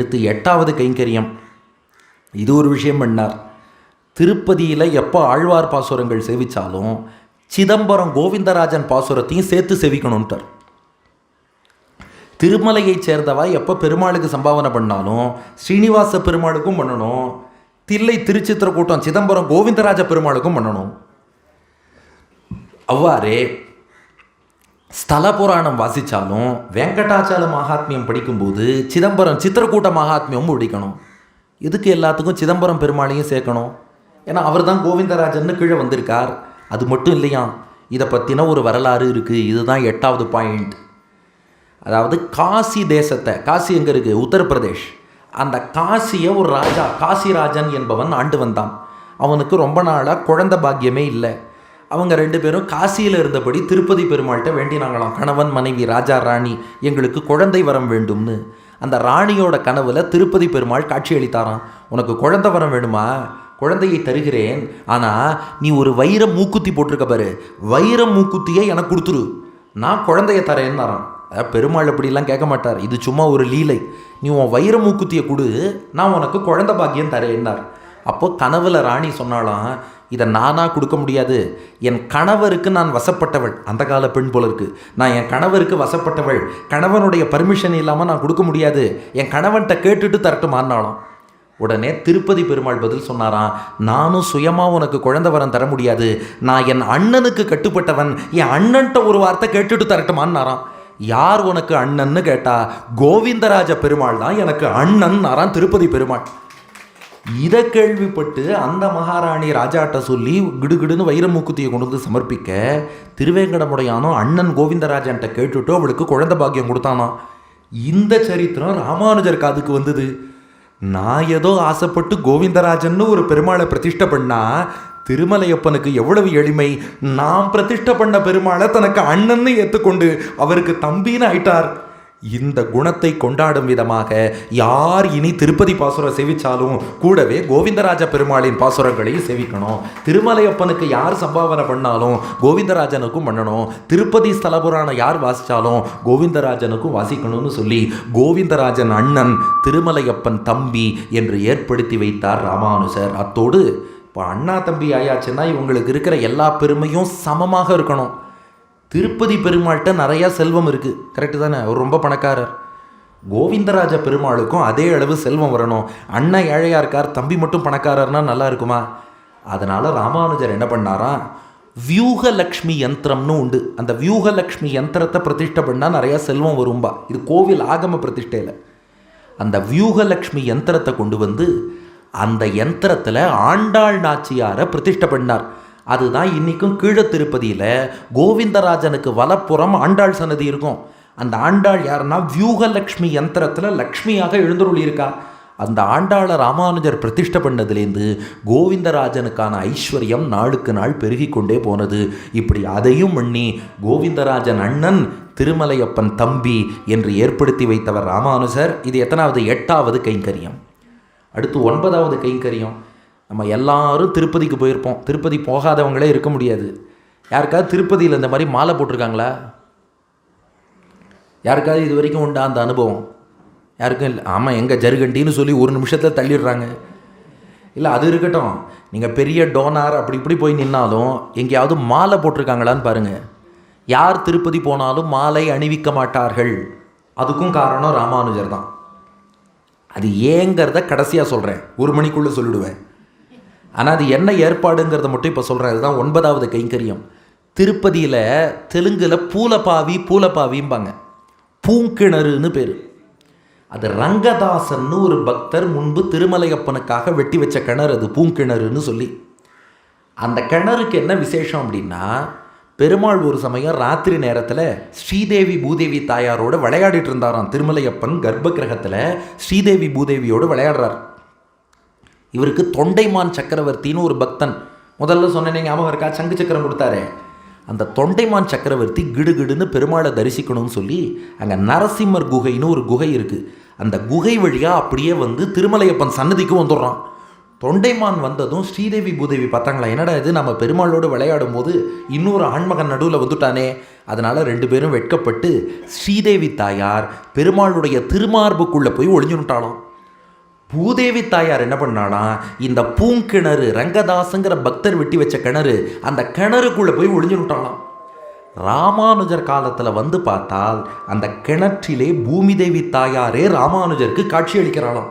அடுத்து 8வது கைங்கரியம். இது ஒரு விஷயம் பண்ணார். திருப்பதியில் எப்போ ஆழ்வார் பாசுரங்கள் சேவித்தாலும் சிதம்பரம் கோவிந்தராஜன் பாசுரத்தையும் சேர்த்து சேவிக்கணுன்ட்டார். திருமலையைச் சேர்ந்தவா எப்போ பெருமாளுக்கு சம்பாவனை பண்ணாலும் ஸ்ரீனிவாச பெருமாளுக்கும் பண்ணணும், தில்லை திருச்சித்திரக்கூட்டம் சிதம்பரம் கோவிந்தராஜ பெருமாளுக்கும் பண்ணணும். அவ்வாறே ஸ்தல புராணம் வாசித்தாலும் வெங்கடாச்சல மகாத்மியம் படிக்கும்போது சிதம்பரம் சித்திரக்கூட்ட மகாத்மியமும் படிக்கணும். இதுக்கு எல்லாத்துக்கும் சிதம்பரம் பெருமாளையும் சேர்க்கணும். ஏன்னா அவர் தான் கோவிந்தராஜன்னு கீழே வந்திருக்கார். அது மட்டும் இல்லையா, இதை பற்றின ஒரு வரலாறு இருக்குது. இதுதான் 8வது பாயிண்ட். அதாவது காசி தேசத்தை, காசி எங்கே இருக்குது? உத்தரப்பிரதேஷ். அந்த காசியை ஒரு ராஜா காசிராஜன் என்பவன் ஆண்டு வந்தான். அவனுக்கு ரொம்ப நாளாக குழந்தை பாக்கியமே இல்லை. அவங்க 2 பேரும் காசியில் இருந்தபடி திருப்பதி பெருமாள்கிட்ட வேண்டினாங்களாம். கணவன் மனைவி ராஜா ராணி, எங்களுக்கு குழந்தை வரம் வேண்டும்னு. அந்த ராணியோட கனவுல திருப்பதி பெருமாள் காட்சி அளித்தாராம். உனக்கு குழந்தை வரம் வேணுமா? குழந்தையை தருகிறேன், ஆனால் நீ ஒரு வைர மூக்குத்தி போட்டிருக்க பாரு, வைர மூக்குத்தியை எனக்கு கொடுத்துரு, நான் குழந்தைய தரேன்னாரான். பெருமாள் அப்படிலாம் கேட்க மாட்டார், இது சும்மா ஒரு லீலை. நீ உன் வைர மூக்குத்தியை கொடு, நான் உனக்கு குழந்தை பாக்கியம் தரேன்னார். அப்போ கனவுல ராணி சொன்னாலாம், இதை நானாக கொடுக்க முடியாது, என் கணவருக்கு நான் வசப்பட்டவள். அந்த கால பெண் போல இருக்கு. நான் என் கணவருக்கு வசப்பட்டவள், கணவனுடைய பர்மிஷன் இல்லாமல் நான் கொடுக்க முடியாது, என் கணவன்கிட்ட கேட்டுட்டு தரட்டுமான்னாலும். உடனே திருப்பதி பெருமாள் பதில் சொன்னாராம், நானும் சுயமாக உனக்கு குழந்தை வரம் தர முடியாது, நான் என் அண்ணனுக்கு கட்டுப்பட்டவன், என் அண்ணன்ட்ட ஒரு வார்த்தை கேட்டுட்டு தரட்டுமான்னாராம். யார் உனக்கு அண்ணன்னு கேட்டா கோவிந்தராஜ பெருமாள் தான் எனக்கு அண்ணன் நாரான் திருப்பதி பெருமாள். இதை கேள்விப்பட்டு அந்த மகாராணி ராஜாட்ட சொல்லி கிடுகிடுன்னு வைரமூக்குத்தியை கொண்டு வந்து சமர்ப்பிக்க, திருவேங்கடமுடையானோ அண்ணன் கோவிந்தராஜன்ட்ட கேட்டுட்டு அவளுக்கு குழந்தை பாக்கியம் கொடுத்தானா. இந்த சரித்திரம் ராமானுஜர் காதுக்கு வந்தது. நான் ஏதோ ஆசைப்பட்டு கோவிந்தராஜன்னு ஒரு பெருமாளை பிரதிஷ்டை பண்ணா திருமலையப்பனுக்கு எவ்வளவு எளிமை. நாம் பிரதிஷ்டை பண்ண பெருமாளை தனக்கு அண்ணன்னு ஏற்றுக்கொண்டு அவருக்கு தம்பின்னு ஆயிட்டார். இந்த குணத்தை கொண்டாடும் விதமாக யார் இனி திருப்பதி பாசுரம் சேவிச்சாலும் கூடவே கோவிந்தராஜ பெருமாளின் பாசுரங்களையும் சேவிக்கணும். திருமலையப்பனுக்கு யார் சம்பாவனை பண்ணாலும் கோவிந்தராஜனுக்கும் பண்ணணும். திருப்பதி ஸ்தல புராணம் யார் வாசித்தாலும் கோவிந்தராஜனுக்கும் வாசிக்கணும்னு சொல்லி கோவிந்தராஜன் அண்ணன், திருமலையப்பன் தம்பி என்று ஏற்படுத்தி வைத்தார் ராமானுஜர். அத்தோடு இப்போ அண்ணா தம்பி ஆயாச்சுன்னா இவங்களுக்கு இருக்கிற எல்லா பெருமையும் சமமாக இருக்கணும். திருப்பதி பெருமாள்கிட்ட நிறையா செல்வம் இருக்குது, கரெக்டு தானே? அவர் ரொம்ப பணக்காரர். கோவிந்தராஜ பெருமாளுக்கும் அதே அளவு செல்வம் வரணும். அண்ணன் ஏழையாக இருக்கார், தம்பி மட்டும் பணக்காரர்னா நல்லா இருக்குமா? அதனால் ராமானுஜர் என்ன பண்ணாராம், வியூகலக்ஷ்மி யந்திரம்னு உண்டு. அந்த வியூகலக்ஷ்மி யந்திரத்தை பிரதிஷ்டை பண்ணால் நிறையா செல்வம் வரும்பா. இது கோவில் ஆகம பிரதிஷ்டையில். அந்த வியூகலக்ஷ்மி யந்திரத்தை கொண்டு வந்து அந்த யந்திரத்தில் ஆண்டாள் நாச்சியாரை பிரதிஷ்டை பண்ணார். அதுதான் இன்றைக்கும் கீழே திருப்பதியில் கோவிந்தராஜனுக்கு வலப்புறம் ஆண்டாள் சன்னதி இருக்கும். அந்த ஆண்டாள் யாருன்னா வியூகலக்ஷ்மி யந்திரத்தில் லக்ஷ்மியாக எழுந்தருளியிருக்கா. அந்த ஆண்டாளை ராமானுஜர் பிரதிஷ்டை பண்ணதுலேருந்து கோவிந்தராஜனுக்கான ஐஸ்வர்யம் நாளுக்கு நாள் பெருகி கொண்டே போனது. இப்படி அதையும் பண்ணி கோவிந்தராஜன் அண்ணன், திருமலையப்பன் தம்பி என்று ஏற்படுத்தி வைத்தவர் ராமானுஜர். இது எத்தனாவது? 8வது கைங்கரியம். அடுத்து 9வது கைங்கரியம். நம்ம எல்லாரும் திருப்பதிக்கு போயிருப்போம். திருப்பதி போகாதவங்களே இருக்க முடியாது. யாருக்காவது திருப்பதியில் இந்த மாதிரி மாலை போட்டிருக்காங்களா? யாருக்காவது இது வரைக்கும் உண்டா அந்த அனுபவம்? யாருக்கும் இல்லை. ஆமாம், எங்கே ஜருகண்டின்னு சொல்லி ஒரு நிமிஷத்தில் தள்ளிடுறாங்க. இல்லை, அது இருக்கட்டும். நீங்கள் பெரிய டோனார் அப்படி இப்படி போய் நின்னாலும் எங்கேயாவது மாலை போட்டிருக்காங்களான்னு பாருங்கள். யார் திருப்பதி போனாலும் மாலை அணிவிக்க மாட்டார்கள். அதுக்கும் காரணம் ராமானுஜர் தான். அது ஏங்கிறத கடைசியாக சொல்கிறேன், 1 மணிக்குள்ளே சொல்லிடுவேன். ஆனால் அது என்ன ஏற்பாடுங்கிறத மட்டும் இப்போ சொல்கிறேன். அதுதான் 9வது கைங்கரியம். திருப்பதியில் தெலுங்கில் பூலப்பாவிம்பாங்க, பூங்கிணறுன்னு பேர். அது ரங்கதாசன்னு ஒரு பக்தர் முன்பு திருமலையப்பனுக்காக வெட்டி வச்ச கிணறு, அது பூங்கிணறுன்னு சொல்லி. அந்த கிணறுக்கு என்ன விசேஷம் அப்படின்னா, பெருமாள் ஒரு சமயம் ராத்திரி நேரத்தில் ஸ்ரீதேவி பூதேவி தாயாரோடு விளையாடிட்டு இருந்தாராம். திருமலையப்பன் கர்ப்ப கிரகத்தில் ஸ்ரீதேவி பூதேவியோடு விளையாடுறார். இவருக்கு தொண்டைமான் சக்கரவர்த்தின்னு ஒரு பக்தன், முதல்ல சொன்னேனே ஞாபகம் இருக்கா, சங்கு சக்கரம் கொடுத்தாரு. அந்த தொண்டைமான் சக்கரவர்த்தி கிடுகிடுன்னு பெருமாளை தரிசிக்கணும்னு சொல்லி அங்கே நரசிம்மர் குகைன்னு ஒரு குகை இருக்குது. அந்த குகை வழியாக அப்படியே வந்து திருமலையப்பன் சன்னதிக்கு வந்துடுறான். தொண்டைமான் வந்ததும் ஸ்ரீதேவி பூதேவி பார்த்தாங்களா, என்னடா இது, நம்ம பெருமாளோடு விளையாடும் போது இன்னொரு ஆண்மகன் நடுவில் வந்துட்டானே. அதனால் 2 பேரும் வெட்கப்பட்டு ஸ்ரீதேவி தாயார் பெருமாளுடைய திருமார்புக்குள்ளே போய் ஒளிஞ்சுட்டாலும். பூதேவி தாயார் என்ன பண்ணாலாம், இந்த பூங்கிணறு ரங்கதாசுங்கிற பக்தர் வெட்டி வச்ச கிணறு, அந்த கிணறுக்குள்ளே போய் ஒளிஞ்சு விட்டாலாம். ராமானுஜர் காலத்தில் வந்து பார்த்தால் அந்த கிணற்றிலே பூமி தேவி தாயாரே ராமானுஜருக்கு காட்சி அளிக்கிறாளாம்.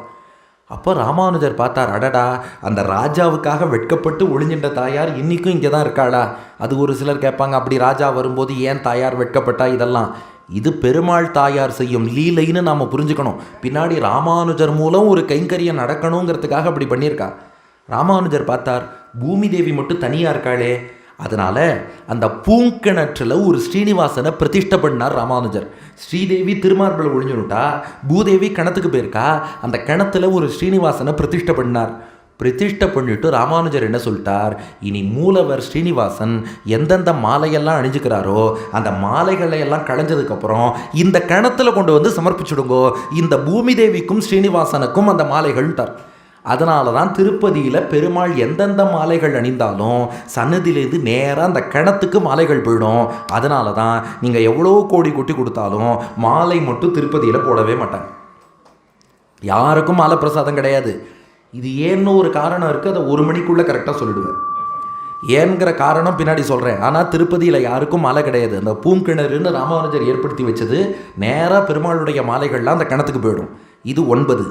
அப்போ ராமானுஜர் பார்த்தார், அடடா, அந்த ராஜாவுக்காக வெட்கப்பட்டு ஒளிஞ்சின்ற தாயார் இன்றைக்கும் இங்கே தான் இருக்காளா? அது ஒரு சிலர் கேட்பாங்க, அப்படி ராஜா வரும்போது ஏன் தாயார் வெட்கப்பட்டா? இதெல்லாம் இது பெருமாள் தாயார் செய்யும் லீலைன்னு நாம் புரிஞ்சுக்கணும். பின்னாடி ராமானுஜர் மூலம் ஒரு கைங்கரியம் நடக்கணுங்கிறதுக்காக அப்படி பண்ணியிருக்கா. ராமானுஜர் பார்த்தார், பூமி தேவி மட்டும் தனியாக இருக்காளே, அதனால் அந்த பூங்கிணற்றில் ஒரு ஸ்ரீனிவாசனை பிரதிஷ்டை பண்ணார் ராமானுஜர். ஸ்ரீதேவி திருமார்பில் ஒழிஞ்சுனுட்டா, பூதேவி கிணத்துக்கு போயிருக்கா, அந்த கிணத்துல ஒரு ஸ்ரீனிவாசனை பிரதிஷ்டை பண்ணார். பிரதிஷ்டை பண்ணிட்டு ராமானுஜர் என்ன சொல்லிட்டார், இனி மூலவர் ஸ்ரீனிவாசன் எந்தெந்த மாலையெல்லாம் அணிஞ்சுக்கிறாரோ அந்த மாலைகளை எல்லாம் களைஞ்சதுக்கப்புறம் இந்த கிணத்துல கொண்டு வந்து சமர்ப்பிச்சுடுங்கோ, இந்த பூமி தேவிக்கும் ஸ்ரீனிவாசனுக்கும் அந்த மாலைகள்ட்டார். அதனால தான் திருப்பதியில் பெருமாள் எந்தெந்த மாலைகள் அணிந்தாலும் சன்னதியிலேருந்து நேராக அந்த கிணத்துக்கு மாலைகள் போயிடும். அதனால தான் நீங்கள் எவ்வளோ கோடி கொட்டி கொடுத்தாலும் மாலை மட்டும் திருப்பதியில் போடவே மாட்டாங்க. யாருக்கும் மாலை பிரசாதம் கிடையாது. இது ஏன்னு ஒரு காரணம் இருக்குது, அதை 1 மணிக்குள்ளே கரெக்டாக சொல்லிடுவேன். ஏங்கிற காரணம் பின்னாடி சொல்கிறேன். ஆனால் திருப்பதியில் யாருக்கும் மாலை கிடையாது. அந்த பூங்கிணறுன்னு ராமானுஜர் ஏற்படுத்தி வச்சது நேராக பெருமாளுடைய மாலைகள்லாம் அந்த கிணத்துக்கு போயிடும். இது 9.